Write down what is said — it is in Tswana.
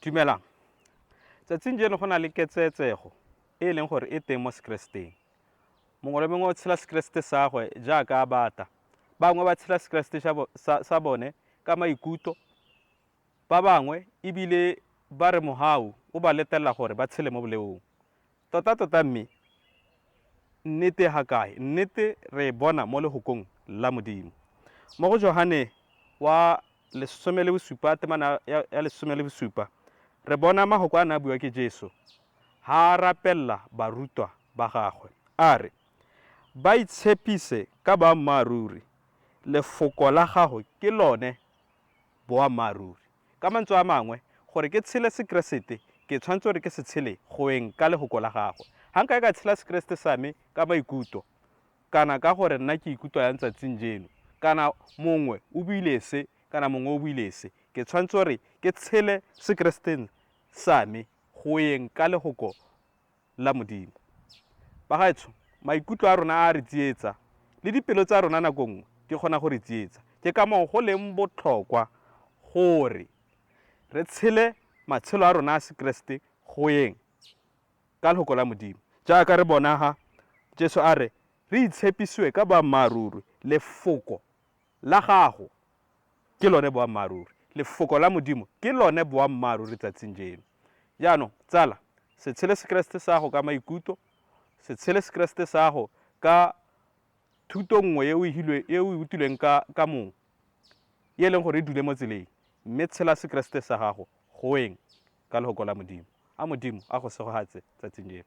Dumelang. Tsatsing jeno go na le ketsetsego e leng gore e teng mo Sekereseteng. Mongwe le mongwe o tshela Sekeresete sa gagwe jaaka a bata. Bangwe ba tshela Sekeresete sa bone ka maikutlo, ba bangwe ebile ba re mogau o ba letelela gore ba tshele mo boleong. Tota mme nnete ha kae? Nnete re bona mo lehokong la Modimo. Mo go Johane wa 17 temana ya 17 re bona mahoko a na bua ke Jesu ha rapella barutwa ba gagwe a re ba itshepise ka boammaaruri lefoko la gago ke lone boammaaruri. Ka mantswe a mangwe gore ke tshele Sekeresete ke tshwantse gore ke se tshele goeng ka lehoko la gagwe. Ha nka ka tshela Sekeresete sa me ka maikutlo kana ka gore nna ke ikutwa ya ntsatsing jeno kana mongwe o buile se kana mongwe o buile se, ke tshwantse gore ke tshele Sekeresete sa me goeng ka lehoko la Modimo. Bagaetsho, maikutlo a rona a re tsietsa le dipelo tsa rona nako nngwe di kgona go re tsietsa. Ke ka moo go leng botlhokwa gore re tshele matshelo a rona a Sekeresete goeng ka lehoko la Modimo. Jaaka re bona ha Jesu a re re itshepisiwe ka boammaaruri lefoko la gago ke lone boammaaruri, lefoko la Modimo ke lone boammaaruri tsatsing jeno. Jaanong tsala, se tshele Sekeresete sa gago ka maikutlo, se tshele Sekeresete sa gago ka thuto nngwe e o utilweng ka mong e leng gore e dule mo tseleng, mme tshela Sekeresete sa gago goeng ka lehoko la Modimo. A Modimo a go segogatse tsatsing jeno.